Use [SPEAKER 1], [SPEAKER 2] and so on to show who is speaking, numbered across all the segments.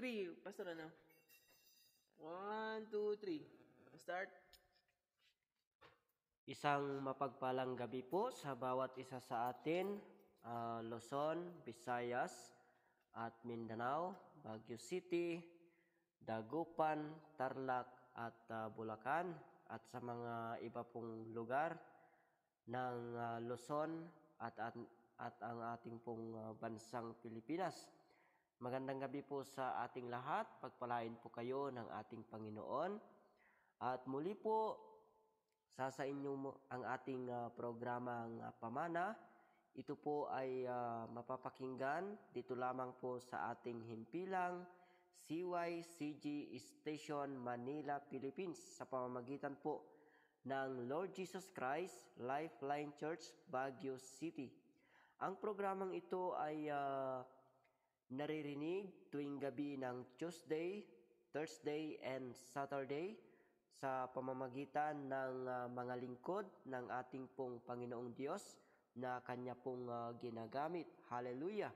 [SPEAKER 1] 3, Pastor, ano? 1, 2, 3. Start.
[SPEAKER 2] Isang mapagpalang gabi po sa bawat isa sa atin, Luzon, Visayas, at Mindanao, Baguio City, Dagupan, Tarlac, at Bulacan, at sa mga iba pong lugar ng Luzon at ang ating pong bansang Pilipinas. Magandang gabi po sa ating lahat. Pagpalain po kayo ng ating Panginoon. At muli po, sa inyo ang ating programang Pamana. Ito po ay mapapakinggan dito lamang po sa ating himpilang CYCG Station Manila, Philippines sa pamamagitan po ng Lord Jesus Christ Lifeline Church, Baguio City. Ang programang ito ay naririnig tuwing gabi ng Tuesday, Thursday, and Saturday sa pamamagitan ng mga lingkod ng ating pong Panginoong Diyos na Kanya pong ginagamit. Hallelujah!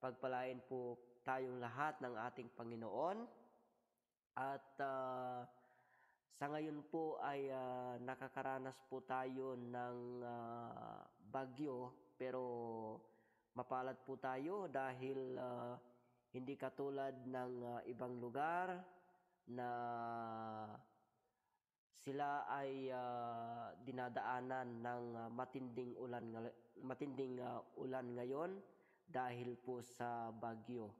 [SPEAKER 2] Pagpalain po tayong lahat ng ating Panginoon. At sa ngayon po ay nakakaranas po tayo ng bagyo, pero mapalad po tayo dahil hindi katulad ng ibang lugar na sila ay dinadaanan ng matinding ulan ngayon dahil po sa bagyo.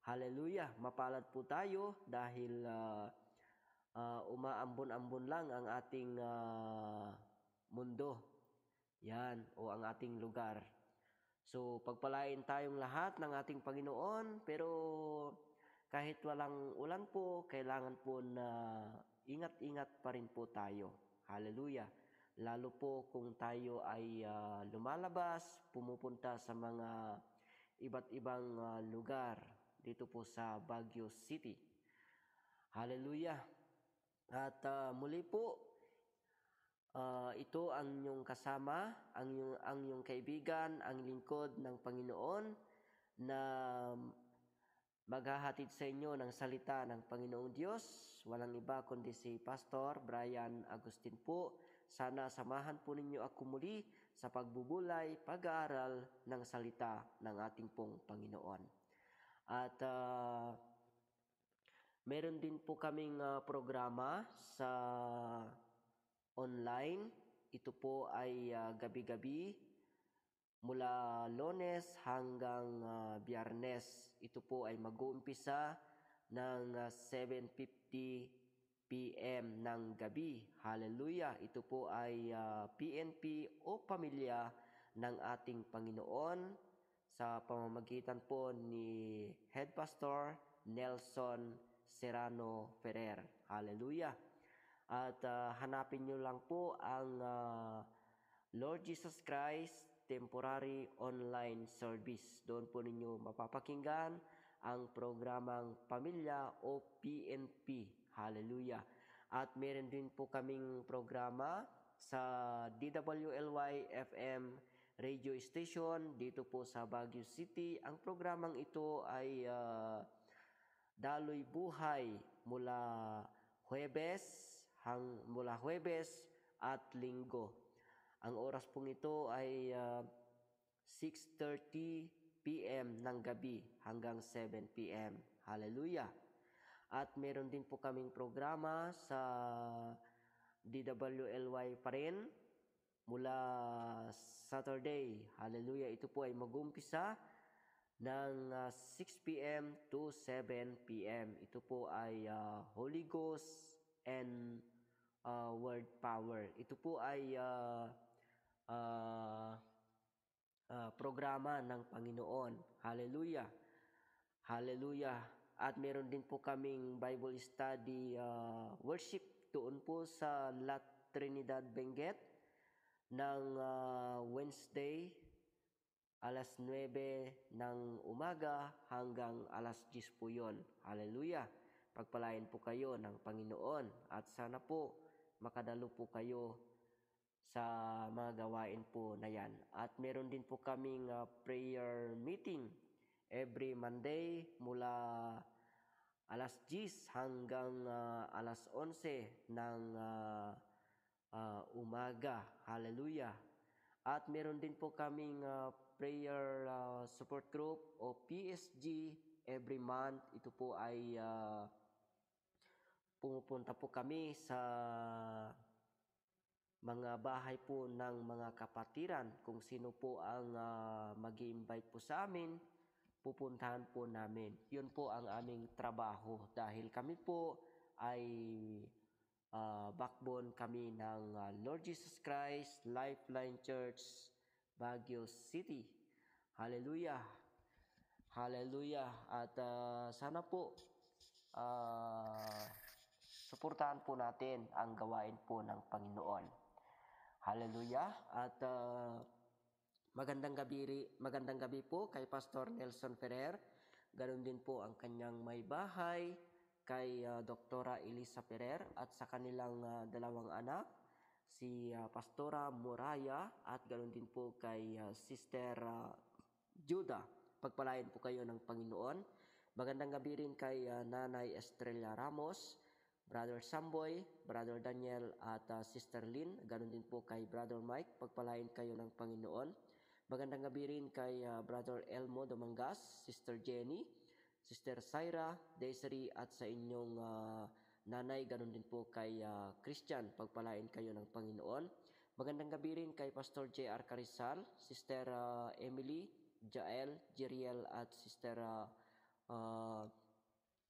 [SPEAKER 2] Hallelujah! Mapalad po tayo dahil umaambon-ambon lang ang ating mundo. Yan, o ang ating lugar. So, pagpalain tayong lahat ng ating Panginoon, pero kahit walang ulan po, kailangan po na ingat-ingat pa rin po tayo. Hallelujah! Lalo po kung tayo ay lumalabas, pumupunta sa mga iba't ibang lugar dito po sa Baguio City. Hallelujah! At muli po, ito ang inyong kasama, ang inyong kaibigan, ang lingkod ng Panginoon na maghahatid sa inyo ng salita ng Panginoong Diyos. Walang iba kundi si Pastor Brian Agustin po. Sana samahan po ninyo ako muli sa pagbubulay, pag-aaral ng salita ng ating pong Panginoon. At meron din po kaming programa sa online. Ito po ay gabi-gabi mula Lunes hanggang Biyernes. Ito po ay mag-uumpisa ng 7:50 p.m. ng gabi. Hallelujah! Ito po ay PNP o Pamilya ng ating Panginoon sa pamamagitan po ni Head Pastor Nelson Serrano Ferrer. Hallelujah! At hanapin nyo lang po ang Lord Jesus Christ Temporary Online Service. Doon po ninyo mapapakinggan ang programang Pamilya o PNP. Hallelujah! At meron din po kaming programa sa DWLY FM radio station dito po sa Baguio City. Ang programang ito ay Daloy Buhay mula Huwebes at Linggo. Ang oras pong ito ay 6:30 p.m. ng gabi hanggang 7 p.m. Hallelujah! At meron din po kaming programa sa DWLY pa rin mula Saturday. Hallelujah! Ito po ay mag-umpisa ng 6 p.m. to 7 p.m. Ito po ay Holy Ghost and Word Power. Ito po ay programa ng Panginoon. Hallelujah! Hallelujah! At meron din po kaming Bible study worship doon po sa La Trinidad, Benguet ng Wednesday alas 9 ng umaga hanggang alas 10 po yun. Hallelujah! Pagpalain po kayo ng Panginoon at sana po makadalo po kayo sa mga gawain po na yan. At meron din po kaming prayer meeting every Monday mula alas 10 hanggang alas 11 ng umaga. Hallelujah. At meron din po kaming prayer support group o PSG every month. Ito po ay pumupunta po kami sa mga bahay po ng mga kapatiran. Kung sino po ang mag-i-invite po sa amin, pupuntahan po namin. Yun po ang aming trabaho dahil kami po ay backbone kami ng Lord Jesus Christ Lifeline Church, Baguio City. Hallelujah. Hallelujah. At sana po suportahan po natin ang gawain po ng Panginoon. Hallelujah. At magandang gabi po kay Pastor Nelson Ferrer. Ganon din po ang kanyang may bahay kay Doktora Elisa Ferrer at sa kanilang dalawang anak, si Pastora Moraya at ganon din po kay Sister Judah. Pagpalain po kayo ng Panginoon. Magandang gabi rin kay Nanay Estrella Ramos, Brother Samboy, Brother Daniel at Sister Lynn. Ganon din po kay Brother Mike. Pagpalain kayo ng Panginoon. Magandang gabi rin kay Brother Elmo Domangas, Sister Jenny, Sister Syra, Desiree at sa inyong nanay. Ganon din po kay Christian. Pagpalain kayo ng Panginoon. Magandang gabi rin kay Pastor J.R. Carizal, Sister Emily, Jael, Jeriel at Sister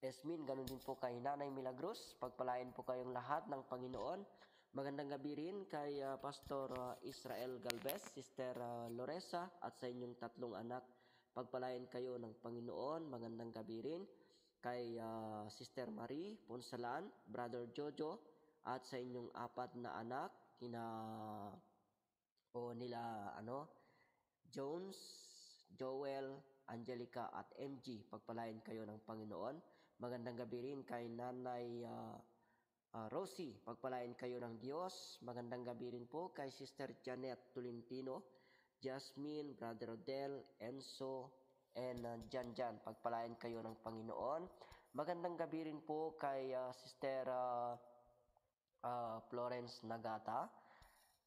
[SPEAKER 2] Esmin. Ganon din po kay Nanay Milagros. Pagpalain po kayong lahat ng Panginoon. Magandang gabi rin kay Pastor Israel Galvez, Sister Loresa at sa inyong tatlong anak. Pagpalain kayo ng Panginoon. Magandang gabi rin kay Sister Marie Ponsalan, Brother Jojo at sa inyong apat na anak nila Jones, Joel, Angelica at MG. Pagpalain kayo ng Panginoon. Magandang gabi rin kay Nanay Rosie. Pagpalain kayo ng Diyos. Magandang gabi rin po kay Sister Janet Tolentino, Jasmine, Brother Odell, Enzo, and Jan. Pagpalain kayo ng Panginoon. Magandang gabi rin po kay Sister Florence Nagata,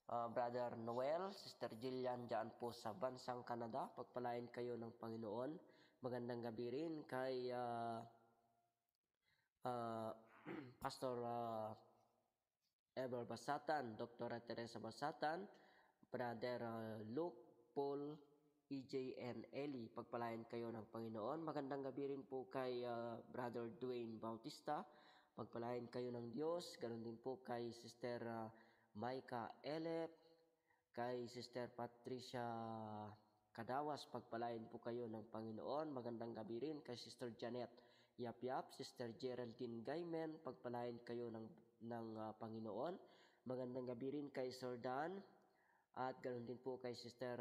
[SPEAKER 2] Brother Noel, Sister Jillian dyan po sa bansang Canada. Pagpalain kayo ng Panginoon. Magandang gabi rin kay Pastor Ever Basatan, Dr. Teresa Basatan, Brother Luke, Paul, EJ, and Ellie. Pagpalain kayo ng Panginoon. Magandang gabi rin po kay Brother Dwayne Bautista. Pagpalain kayo ng Diyos. Ganon din po kay Sister Maika Elep, kay Sister Patricia Kadawas. Pagpalain po kayo ng Panginoon. Magandang gabi rin kay Sister Janet Yap, Sister Geraldine Gaymen. Pagpalain kayo ng Panginoon. Magandang gabi rin kay Sir Dan at ganoon din po kay Sister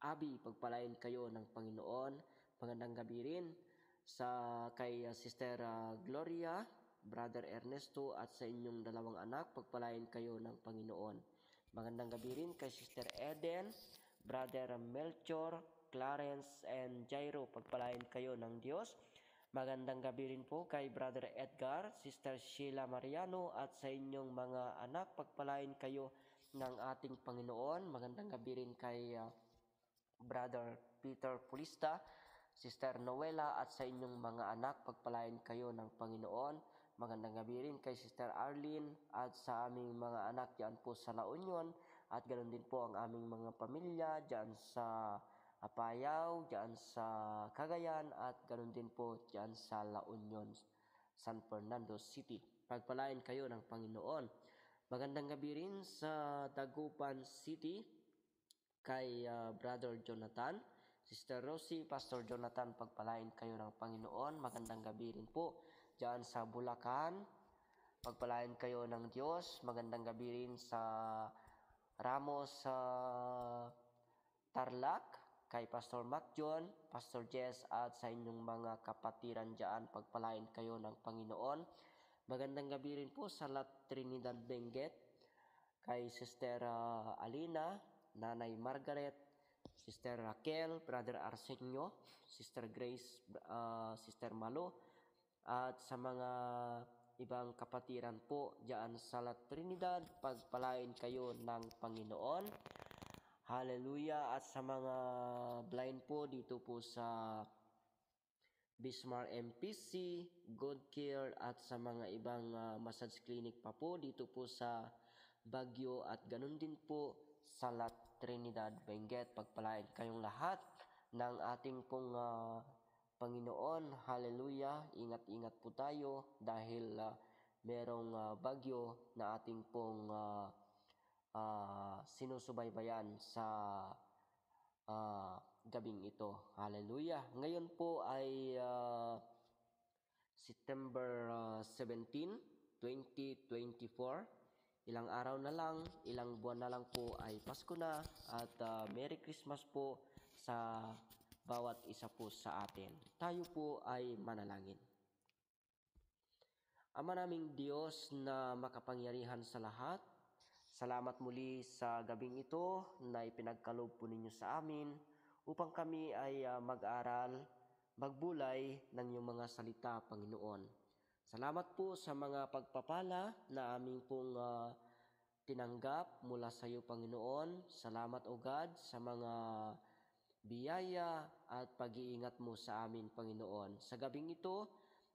[SPEAKER 2] Abby. Pagpalain kayo ng Panginoon. Magandang gabi rin kay Sister Gloria, Brother Ernesto at sa inyong dalawang anak. Pagpalain kayo ng Panginoon. Magandang gabi rin kay Sister Eden, Brother Melchor, Clarence and Jairo. Pagpalain kayo ng Diyos. Magandang gabi rin po kay Brother Edgar, Sister Sheila Mariano at sa inyong mga anak. Pagpalain kayo ng ating Panginoon. Magandang gabi rin kay Brother Peter Pulista, Sister Noela at sa inyong mga anak. Pagpalain kayo ng Panginoon. Magandang gabi rin kay Sister Arlene at sa aming mga anak dyan po sa La Union at ganoon din po ang aming mga pamilya dyan sa Apayao, dyan sa Cagayan at ganoon din po dyan sa La Union, San Fernando City. Pagpalain kayo ng Panginoon. Magandang gabi rin sa Dagupan City kay Brother Jonathan, Sister Rosie, Pastor Jonathan. Pagpalain kayo ng Panginoon. Magandang gabi rin po dyan sa Bulacan. Pagpalain kayo ng Diyos. Magandang gabi rin sa Ramos Tarlac kay Pastor Mac John, Pastor Jess at sa inyong mga kapatiran dyan. Pagpalain kayo ng Panginoon. Magandang gabi rin po sa La Trinidad Benguet kay Sister Alina, Nanay Margaret, Sister Raquel, Brother Arsenio, Sister Grace, Sister Malo, at sa mga ibang kapatiran po diyan sa La Trinidad, pagpalain kayo ng Panginoon. Hallelujah. At sa mga blind po dito po sa Bismarck MPC, Good Care at sa mga ibang massage clinic pa po dito po sa Baguio at ganun din po sa La Trinidad, Benguet. Pagpalain kayong lahat ng ating pong Panginoon. Hallelujah. Ingat-ingat po tayo dahil merong bagyo na ating pong sinusubaybayan sa gabing ito. Hallelujah. Ngayon po ay September 17, 2024. Ilang araw na lang, ilang buwan na lang po ay Pasko na at Merry Christmas po sa bawat isa po sa atin. Tayo po ay manalangin. Ama naming Diyos na makapangyarihan sa lahat, salamat muli sa gabing ito na ipinagkaloob po ninyo sa amin upang kami ay mag-aral, magbulay ng iyong mga salita, Panginoon. Salamat po sa mga pagpapala na aming pong tinanggap mula sa iyo, Panginoon. Salamat, O God, sa mga biyaya at pag-iingat mo sa amin, Panginoon. Sa gabing ito,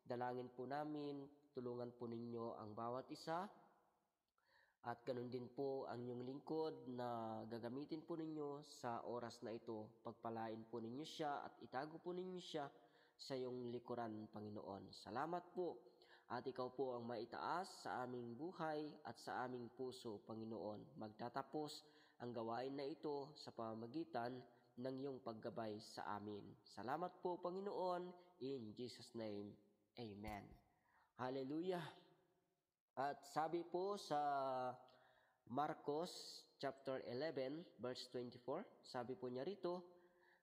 [SPEAKER 2] dalangin po namin, tulungan po ninyo ang bawat isa at ganun din po ang inyong lingkod na gagamitin po ninyo sa oras na ito. Pagpalain po ninyo siya at itago po ninyo siya sa iyong likuran, Panginoon. Salamat po at ikaw po ang maitaas sa aming buhay at sa aming puso, Panginoon. Magtatapos ang gawain na ito sa pamamagitan ng iyong paggabay sa amin. Salamat po, Panginoon. In Jesus' name, Amen. Hallelujah. At sabi po sa Marcos chapter 11 verse 24, sabi po niya rito,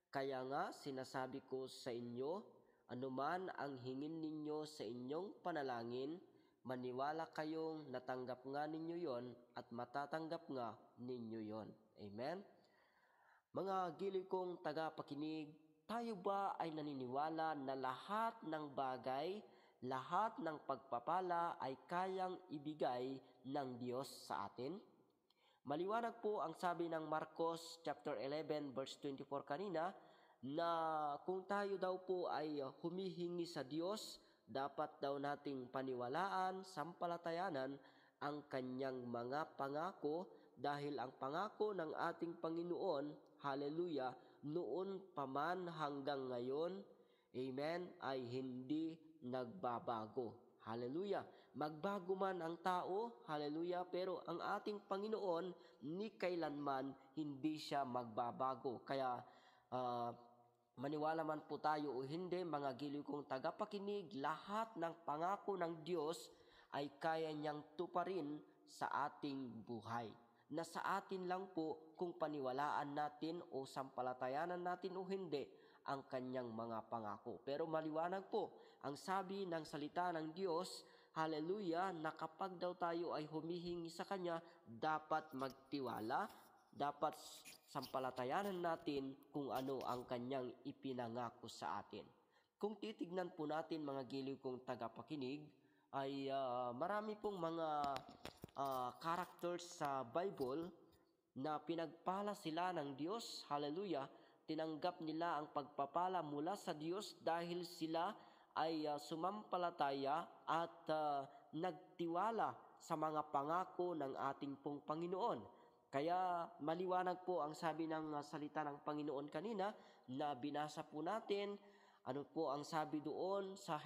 [SPEAKER 2] kaya nga sinasabi ko sa inyo, anuman ang hingin ninyo sa inyong panalangin, maniwala kayong natanggap nga ninyo yon at matatanggap nga ninyo yon. Amen? Mga giliw kong tagapakinig, tayo ba ay naniniwala na lahat ng bagay, lahat ng pagpapala ay kayang ibigay ng Diyos sa atin? Maliwanag po ang sabi ng Marcos chapter 11 verse 24 kanina na kung tayo daw po ay humihingi sa Diyos, dapat daw nating paniwalaan, sampalatayanan ang kanyang mga pangako dahil ang pangako ng ating Panginoon, hallelujah, noon pa man hanggang ngayon, amen, ay hindi nagbabago. Hallelujah. Magbago man ang tao, hallelujah, pero ang ating Panginoon ni kailanman hindi siya magbabago. Kaya maniwala man po tayo o hindi, mga giliw kong tagapakinig, lahat ng pangako ng Diyos ay kaya niyang tuparin sa ating buhay. Nasa atin lang po kung paniwalaan natin o sampalatayanan natin o hindi ang kanyang mga pangako. Pero maliwanag po, ang sabi ng salita ng Diyos, hallelujah, na kapag daw tayo ay humihingi sa Kanya, dapat magtiwala, dapat sampalatayanan natin kung ano ang Kanyang ipinangako sa atin. Kung titignan po natin, mga giliw kong tagapakinig, ay marami pong mga characters sa Bible na pinagpala sila ng Diyos, hallelujah, tinanggap nila ang pagpapala mula sa Diyos dahil sila ay sumampalataya at nagtiwala sa mga pangako ng ating pong Panginoon. Kaya maliwanag po ang sabi ng salita ng Panginoon kanina na binasa po natin. Ano po ang sabi doon sa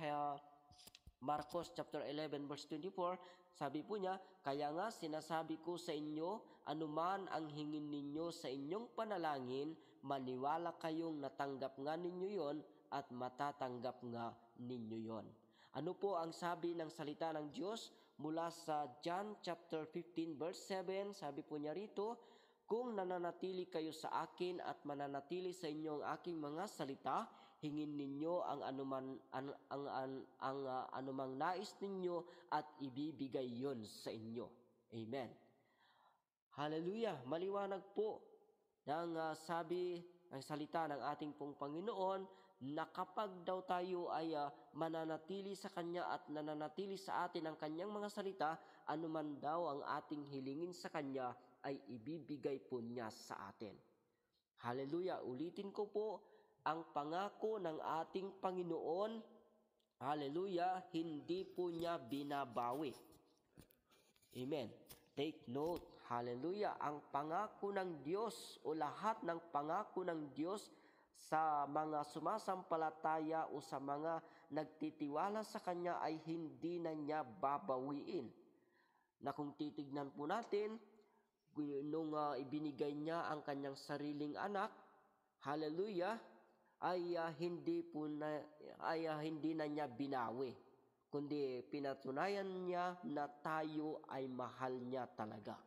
[SPEAKER 2] Marcos chapter 11 verse 24? Sabi po niya, kaya nga sinasabi ko sa inyo, anuman ang hingin ninyo sa inyong panalangin, maniwala kayong natanggap nga ninyo yon at matatanggap nga ninyo yon. Ano po ang sabi ng salita ng Diyos mula sa John chapter 15 verse 7? Sabi po niya rito, kung nananatili kayo sa akin at mananatili sa inyo ang aking mga salita, hingin ninyo ang anumang nais ninyo at ibibigay yon sa inyo. Amen. Hallelujah. Maliwanag po ng sabi ng salita ng ating pong Panginoon na kapag daw tayo ay mananatili sa Kanya at nananatili sa atin ang Kanyang mga salita, anuman daw ang ating hilingin sa Kanya ay ibibigay po niya sa atin. Hallelujah! Ulitin ko po, ang pangako ng ating Panginoon, hallelujah, hindi po niya binabawi. Amen. Take note, hallelujah, ang pangako ng Diyos o lahat ng pangako ng Diyos sa mga sumasampalataya o sa mga nagtitiwala sa Kanya ay hindi na niya babawiin. Na kung titignan po natin, nung ibinigay niya ang Kanyang sariling anak, hallelujah, ay hindi na niya binawi, kundi pinatunayan niya na tayo ay mahal niya talaga.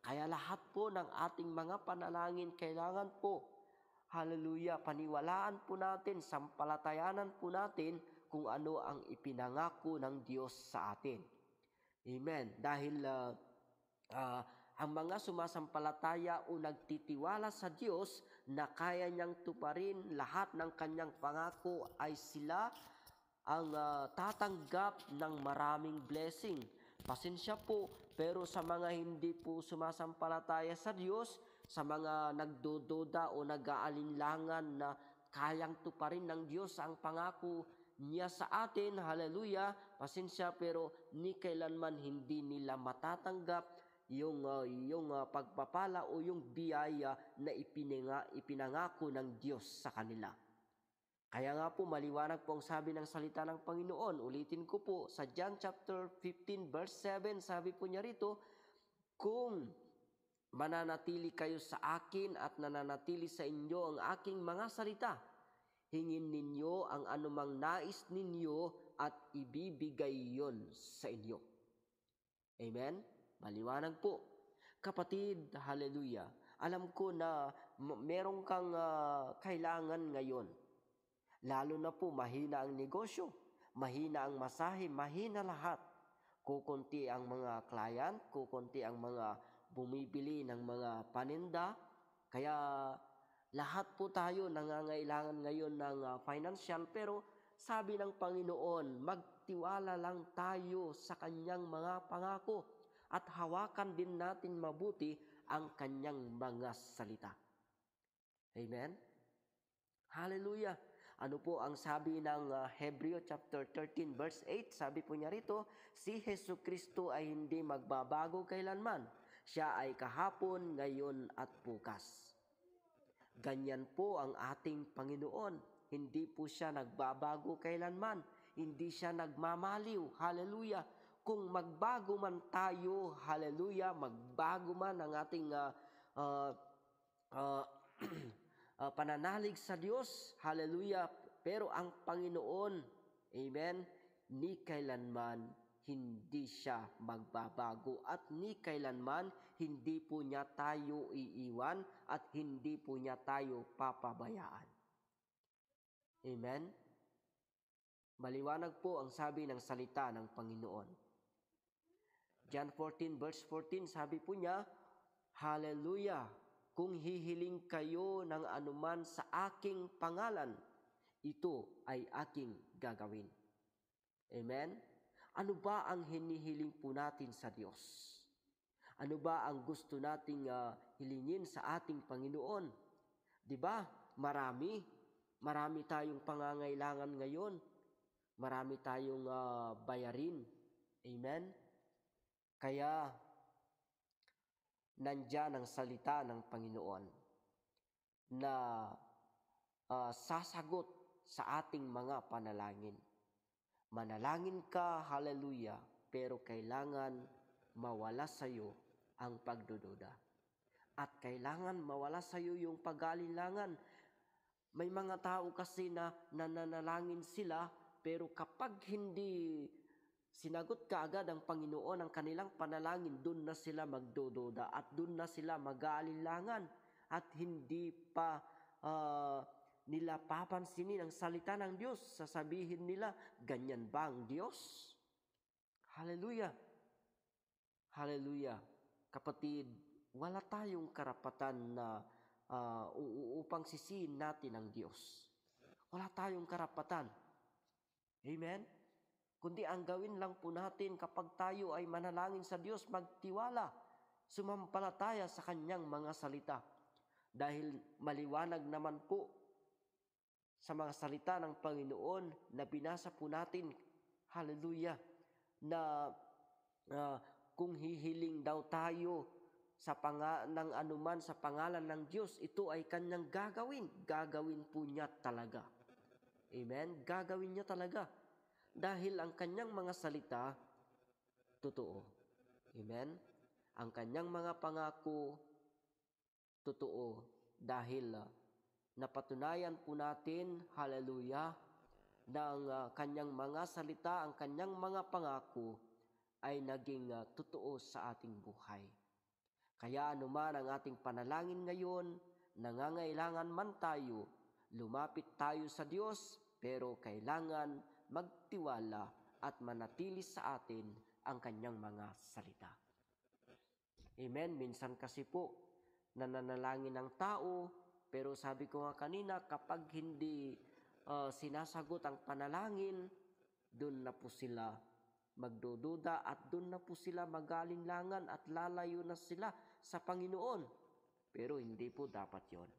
[SPEAKER 2] Kaya lahat po ng ating mga panalangin kailangan po, hallelujah, paniwalaan po natin, sampalatayanan po natin kung ano ang ipinangako ng Diyos sa atin. Amen. Dahil ang mga sumasampalataya o nagtitiwala sa Diyos na kaya niyang tuparin lahat ng Kanyang pangako ay sila ang tatanggap ng maraming blessing. Pasensya po, pero sa mga hindi po sumasampalataya sa Diyos, sa mga nagdududa o nag-aalinlangan na kayang tuparin ng Diyos ang pangako niya sa atin, hallelujah, pasensya, pero ni kailanman hindi nila matatanggap yung pagpapala o yung biyaya na ipinangako ng Diyos sa kanila. Kaya nga po, maliwanag po ang sabi ng salita ng Panginoon. Ulitin ko po, sa John chapter 15 verse 7, sabi po niya rito, kung mananatili kayo sa akin at nananatili sa inyo ang aking mga salita, hingin ninyo ang anumang nais ninyo at ibibigay yon sa inyo. Amen? Maliwanag po. Kapatid, hallelujah, alam ko na meron kang kailangan ngayon. Lalo na po, mahina ang negosyo, mahina ang masahe, mahina lahat. Kukunti ang mga client, kukunti ang mga bumibili ng mga paninda. Kaya lahat po tayo nangangailangan ngayon ng financial, pero sabi ng Panginoon, magtiwala lang tayo sa Kanyang mga pangako at hawakan din natin mabuti ang Kanyang mga salita. Amen? Hallelujah! Ano po ang sabi ng Hebreo chapter 13 verse 8? Sabi po niya rito, si Jesucristo ay hindi magbabago kailanman. Siya ay kahapon, ngayon at bukas. Ganyan po ang ating Panginoon. Hindi po siya nagbabago kailanman. Hindi siya nagmamaliw. Hallelujah! Kung magbago man tayo, hallelujah, magbago man ang ating pananalig sa Diyos, hallelujah, pero ang Panginoon, amen, ni kailanman hindi siya magbabago at ni kailanman hindi po niya tayo iiwan at hindi po niya tayo papabayaan. Amen? Maliwanag po ang sabi ng salita ng Panginoon. John 14 verse 14, sabi po niya, hallelujah, kung hihiling kayo ng anuman sa aking pangalan, ito ay aking gagawin. Amen? Ano ba ang hinihiling po natin sa Diyos? Ano ba ang gusto nating hilingin sa ating Panginoon? Diba? Marami tayong pangangailangan ngayon. Marami tayong bayarin. Amen? Kaya, nandyan ang salita ng Panginoon na sasagot sa ating mga panalangin. Manalangin ka, hallelujah, pero kailangan mawala sa iyo ang pagdududa. At kailangan mawala sa iyo yung pag-aalinlangan. May mga tao kasi na nananalangin sila, pero kapag hindi sinagot kaagad ang Panginoon ang kanilang panalangin, doon na sila magdududa at doon na sila mag-aalinlangan at hindi pa nila papansinin ang salita ng Diyos. Sasabihin nila, ganyan ba ang Diyos? Hallelujah! Hallelujah! Kapatid, wala tayong karapatan na upang sisihin natin ang Diyos. Wala tayong karapatan. Amen? Kundi ang gawin lang po natin kapag tayo ay manalangin sa Diyos, magtiwala, sumampalataya sa Kanyang mga salita. Dahil maliwanag naman po sa mga salita ng Panginoon na binasa po natin, hallelujah, na kung hihiling daw tayo ng anuman sa pangalan ng Diyos, ito ay Kanyang gagawin. Gagawin po niya talaga. Amen? Gagawin niya talaga. Dahil ang Kanyang mga salita, totoo. Amen? Ang Kanyang mga pangako, totoo. Dahil napatunayan po natin, hallelujah, na ang Kanyang mga salita, ang Kanyang mga pangako ay naging totoo sa ating buhay. Kaya anuman ang ating panalangin ngayon, nangangailangan man tayo, lumapit tayo sa Diyos, pero kailangan magtiwala at manatili sa atin ang Kanyang mga salita. Amen? Minsan kasi po, nananalangin ng tao, pero sabi ko nga kanina, kapag hindi sinasagot ang panalangin, doon na po sila magdududa at doon na po sila mag-alinlangan at lalayo na sila sa Panginoon. Pero hindi po dapat yon.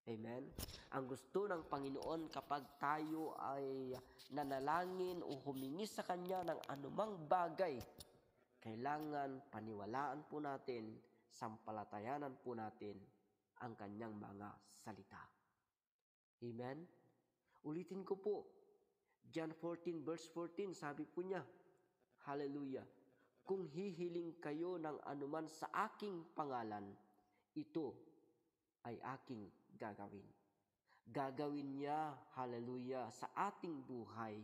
[SPEAKER 2] Amen? Ang gusto ng Panginoon kapag tayo ay nanalangin o humingi sa Kanya ng anumang bagay, kailangan paniwalaan po natin, sampalatayanan po natin ang Kanyang mga salita. Amen? Ulitin ko po, John 14 verse 14, sabi po niya, hallelujah, kung hihiling kayo ng anuman sa aking pangalan, ito ay aking gagawin. Gagawin niya, hallelujah, sa ating buhay,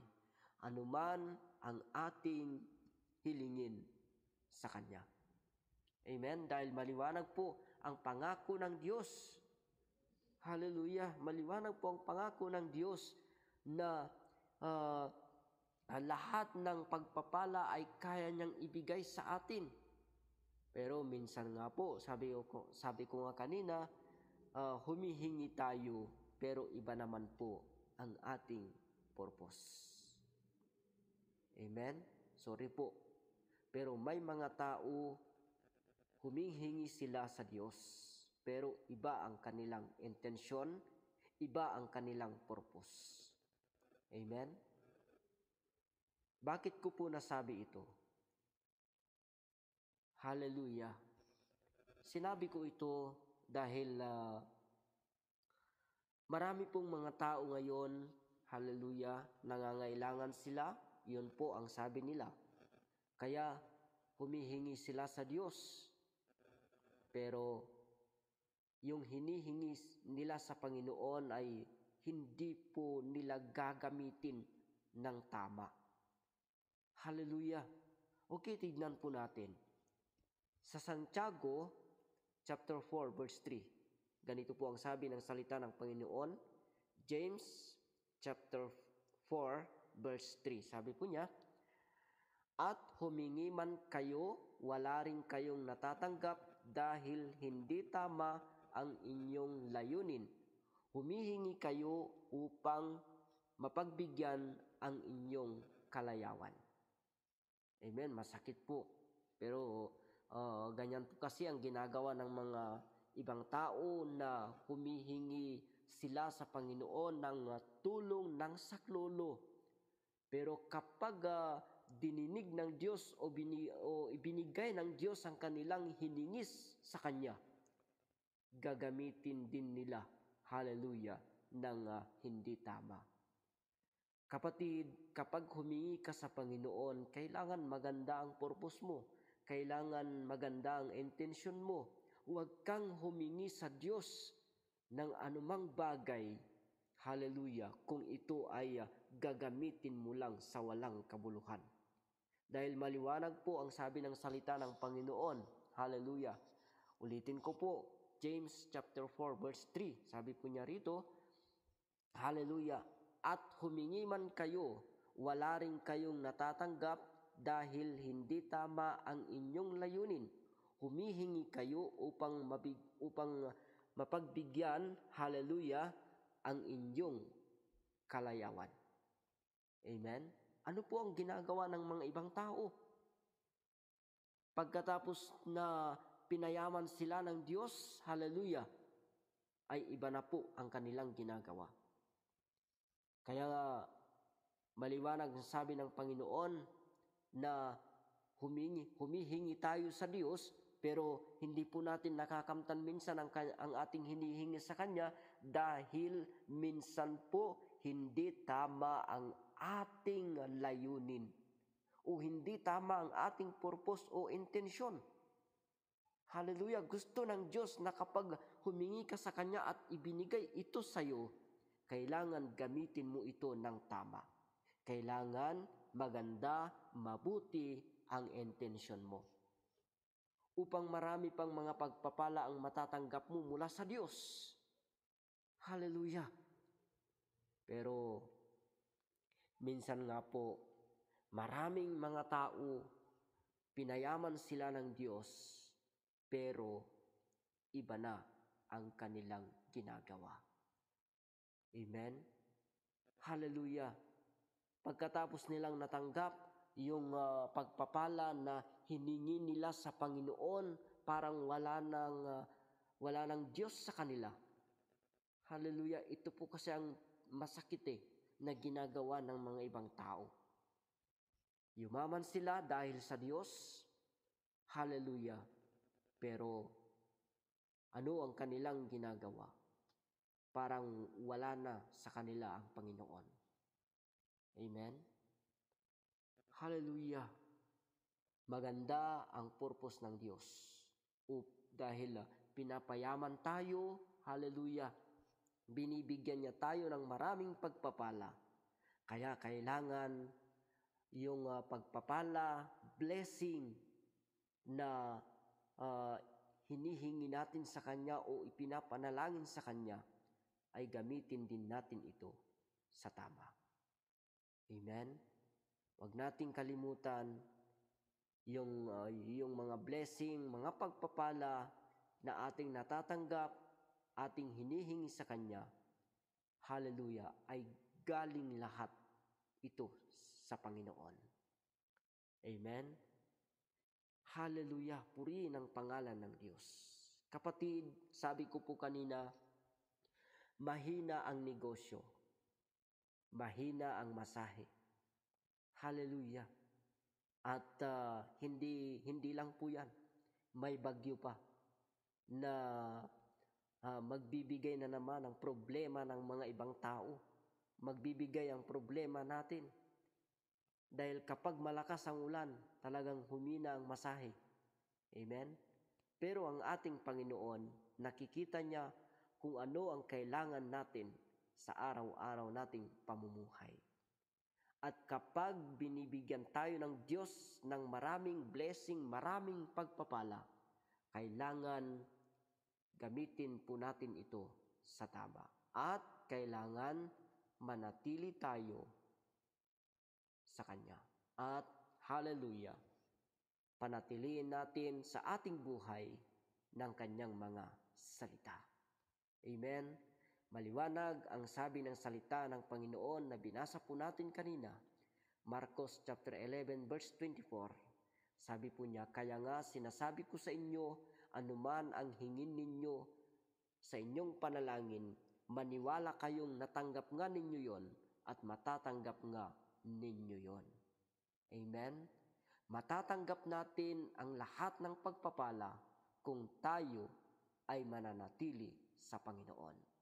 [SPEAKER 2] anuman ang ating hilingin sa Kanya. Amen? Dahil maliwanag po ang pangako ng Diyos. Hallelujah! Maliwanag po ang pangako ng Diyos na lahat ng pagpapala ay kaya niyang ibigay sa atin. Pero minsan nga po, sabi ko nga kanina, humihingi tayo, pero iba naman po ang ating purpose. Amen? Sorry po. Pero may mga tao, humihingi sila sa Diyos, pero iba ang kanilang intensyon, iba ang kanilang purpose. Amen? Bakit ko po nasabi ito? Hallelujah. Sinabi ko ito dahil marami pong mga tao ngayon, hallelujah, nangangailangan sila, yun po ang sabi nila. Kaya humihingi sila sa Diyos. Pero yung hinihingi nila sa Panginoon ay hindi po nila gagamitin ng tama. Hallelujah. Okay, tignan po natin. Sa Santiago, chapter 4, verse 3. Ganito po ang sabi ng salita ng Panginoon. James, chapter 4, verse 3. Sabi po niya, at humingi man kayo, wala rin kayong natatanggap dahil hindi tama ang inyong layunin. Humihingi kayo upang mapagbigyan ang inyong kalayawan. Amen, masakit po. Pero ganyan po kasi ang ginagawa ng mga ibang tao na humihingi sila sa Panginoon ng tulong ng saklolo. Pero kapag dininig ng Diyos o ibinigay ng Diyos ang kanilang hiningis sa Kanya, gagamitin din nila, hallelujah, ng hindi tama. Kapatid, kapag humingi ka sa Panginoon, kailangan maganda ang purpose mo. Kailangan maganda ang intensyon mo. Huwag kang humingi sa Diyos ng anumang bagay, hallelujah, kung ito ay gagamitin mo lang sa walang kabuluhan. Dahil maliwanag po ang sabi ng salita ng Panginoon, hallelujah. Ulitin ko po, James chapter 4 verse 3, sabi po niya rito, hallelujah, at humingi man kayo, wala rin kayong natatanggap dahil hindi tama ang inyong layunin. Humihingi kayo upang mapagbigyan, hallelujah, ang inyong kalayawan. Amen? Ano po ang ginagawa ng mga ibang tao? Pagkatapos na pinayaman sila ng Diyos, hallelujah, ay iba na po ang kanilang ginagawa. Kaya nga, maliwanag na sabi ng Panginoon na humihingi tayo sa Diyos, pero hindi po natin nakakamtan minsan ang ating hinihingi sa Kanya dahil minsan po hindi tama ang ating layunin o hindi tama ang ating purpose o intensyon. Hallelujah! Gusto ng Diyos na kapag humingi ka sa Kanya at ibinigay ito sa iyo, kailangan gamitin mo ito ng tama. Kailangan maganda, mabuti ang intensyon mo. Upang marami pang mga pagpapala ang matatanggap mo mula sa Diyos. Hallelujah! Pero minsan nga po, maraming mga tao, pinayaman sila ng Diyos, pero iba na ang kanilang ginagawa. Amen? Hallelujah! Pagkatapos nilang natanggap yung pagpapala na hiningi nila sa Panginoon, parang wala nang Diyos sa kanila. Hallelujah! Ito po kasi ang masakit na ginagawa ng mga ibang tao. Yumaman sila dahil sa Diyos. Hallelujah! Pero ano ang kanilang ginagawa? Parang wala na sa kanila ang Panginoon. Amen? Hallelujah! Maganda ang purpose ng Diyos. Dahil pinapayaman tayo, hallelujah, binibigyan niya tayo ng maraming pagpapala. Kaya kailangan yung pagpapala, blessing na hinihingi natin sa Kanya o ipinapanalangin sa Kanya, ay gamitin din natin ito sa tama. Amen? Huwag nating kalimutan yung mga blessing, mga pagpapala na ating natatanggap, ating hinihingi sa Kanya. Hallelujah! Ay galing lahat ito sa Panginoon. Amen? Hallelujah! Purihin ang pangalan ng Diyos. Kapatid, sabi ko po kanina, mahina ang negosyo. Mahina ang masahe. Hallelujah! At hindi lang po yan. May bagyo pa na magbibigay na naman ng problema ng mga ibang tao. Magbibigay ang problema natin. Dahil kapag malakas ang ulan, talagang humina ang masahe. Amen? Pero ang ating Panginoon, nakikita niya kung ano ang kailangan natin sa araw-araw nating pamumuhay. At kapag binibigyan tayo ng Diyos ng maraming blessing, maraming pagpapala, kailangan gamitin po natin ito sa tama. At kailangan manatili tayo sa Kanya. At hallelujah, panatiliin natin sa ating buhay ng Kanyang mga salita. Amen? Maliwanag ang sabi ng salita ng Panginoon na binasa po natin kanina, Marcos chapter 11 verse 24. Sabi po niya, kaya nga sinasabi ko sa inyo, anuman ang hingin ninyo sa inyong panalangin, maniwala kayong natanggap nga ninyo yon at matatanggap nga ninyo yon. Amen? Matatanggap natin ang lahat ng pagpapala kung tayo ay mananatili sa Panginoon.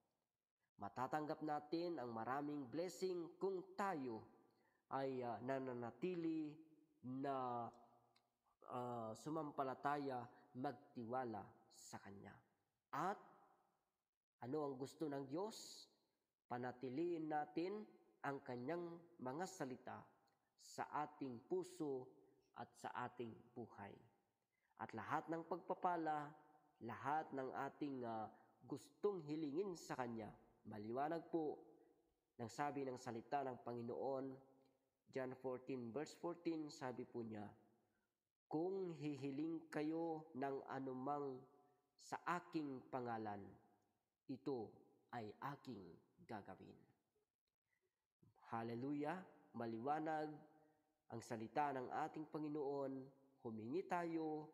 [SPEAKER 2] Matatanggap natin ang maraming blessing kung tayo ay nananatili na sumampalataya, magtiwala sa Kanya. At ano ang gusto ng Diyos? Panatiliin natin ang Kanyang mga salita sa ating puso at sa ating buhay. At lahat ng pagpapala, lahat ng ating gustong hilingin sa Kanya, maliwanag po ng sabi ng salita ng Panginoon, John 14 verse 14, sabi po niya, kung hihiling kayo ng anumang sa aking pangalan, ito ay aking gagawin. Hallelujah! Maliwanag ang salita ng ating Panginoon, humingi tayo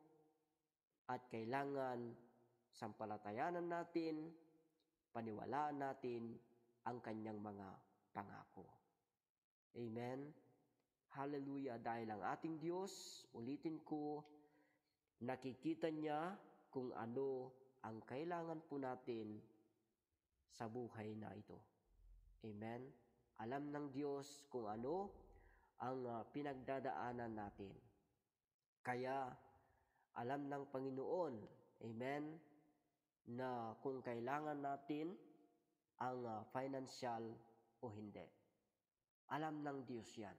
[SPEAKER 2] at kailangan sampalatayanan natin, paniwalaan natin ang kanyang mga pangako. Amen. Hallelujah! Dahil ang ating Diyos, ulitin ko, nakikita niya kung ano ang kailangan po natin sa buhay na ito. Amen. Alam ng Diyos kung ano ang pinagdadaanan natin. Kaya alam ng Panginoon, amen, na kung kailangan natin ang financial o hindi. Alam ng Diyos yan.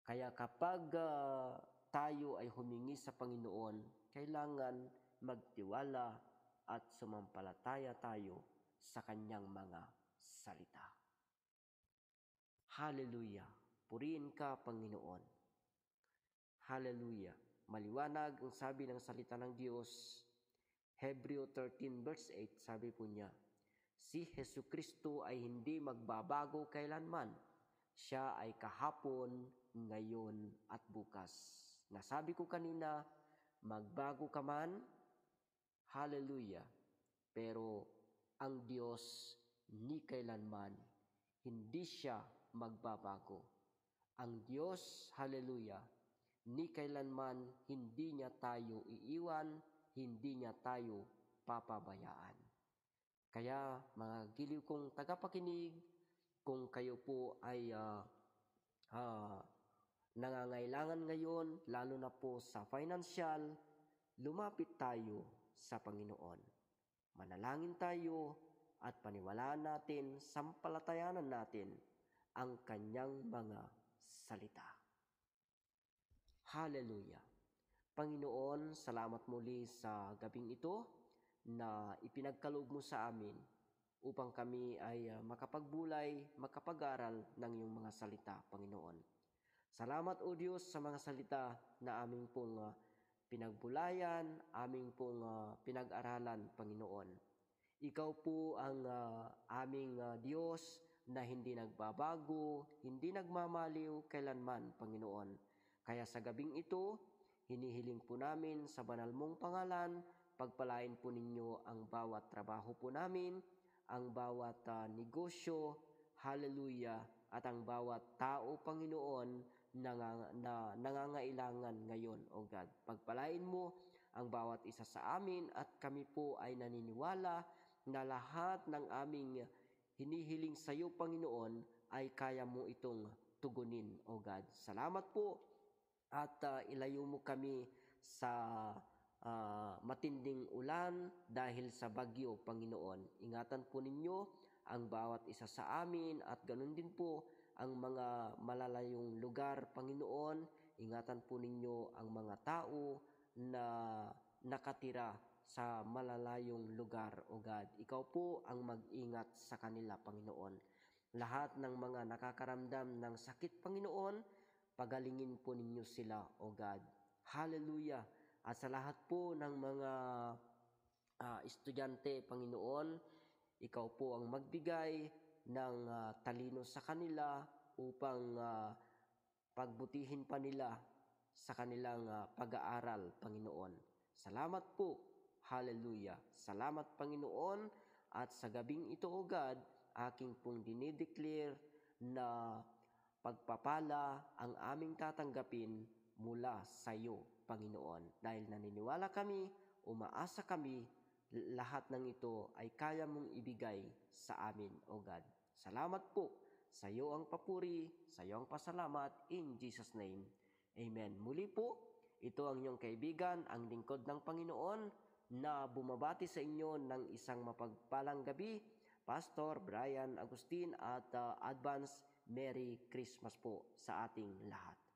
[SPEAKER 2] Kaya kapag tayo ay humingi sa Panginoon, kailangan magtiwala at sumampalataya tayo sa kanyang mga salita. Hallelujah! Purihin ka, Panginoon. Hallelujah! Maliwanag ang sabi ng salita ng Diyos. Hebreo 13 verse 8, sabi po niya, si Jesucristo ay hindi magbabago kailanman. Siya ay kahapon, ngayon at bukas. Nasabi ko kanina, magbago ka man, hallelujah, pero ang Diyos ni kailanman, hindi siya magbabago. Ang Diyos, hallelujah, ni kailanman hindi niya tayo iiwan, hindi niya tayo papabayaan. Kaya mga giliw kong tagapakinig, kung kayo po ay nangangailangan ngayon, lalo na po sa financial, lumapit tayo sa Panginoon. Manalangin tayo at paniwalaan natin, sampalatayanan natin ang kanyang mga salita. Hallelujah! Panginoon, salamat muli sa gabing ito na ipinagkaloob mo sa amin upang kami ay makapagbulay, makapag-aral ng iyong mga salita, Panginoon. Salamat, O Diyos, sa mga salita na aming pong pinagbulayan, aming pong pinag-aralan, Panginoon. Ikaw po ang aming Diyos na hindi nagbabago, hindi nagmamaliw kailanman, Panginoon. Kaya sa gabing ito, hinihiling po namin sa banal mong pangalan, pagpalain po ninyo ang bawat trabaho po namin, ang bawat negosyo, hallelujah, at ang bawat tao, Panginoon, na nangangailangan ngayon, O God. Pagpalain mo ang bawat isa sa amin at kami po ay naniniwala na lahat ng aming hinihiling sa iyo, Panginoon, ay kaya mo itong tugunin, O God. Salamat po at ilayo mo kami sa matinding ulan dahil sa bagyo, Panginoon. Ingatan po ninyo ang bawat isa sa amin at ganun din po ang mga malalayong lugar, Panginoon. Ingatan po ninyo ang mga tao na nakatira sa malalayong lugar, O God. Ikaw po ang mag-ingat sa kanila, Panginoon. Lahat ng mga nakakaramdam ng sakit, Panginoon, pagalingin po ninyo sila, O God. Hallelujah! At sa lahat po ng mga estudyante, Panginoon, ikaw po ang magbigay ng talino sa kanila upang pagbutihin pa nila sa kanilang pag-aaral, Panginoon. Salamat po. Hallelujah. Salamat, Panginoon. At sa gabing ito, O God, aking pong dinideclare na pagpapala ang aming tatanggapin mula sa iyo, Panginoon. Dahil naniniwala kami, umaasa kami, lahat ng ito ay kaya mong ibigay sa amin, O God. Salamat po. Sa iyo ang papuri, sa iyo ang pasalamat, in Jesus' name. Amen. Muli po, ito ang iyong kaibigan, ang lingkod ng Panginoon, na bumabati sa inyo ng isang mapagpalang gabi, Pastor Brian Agustin, at advance Merry Christmas po sa ating lahat.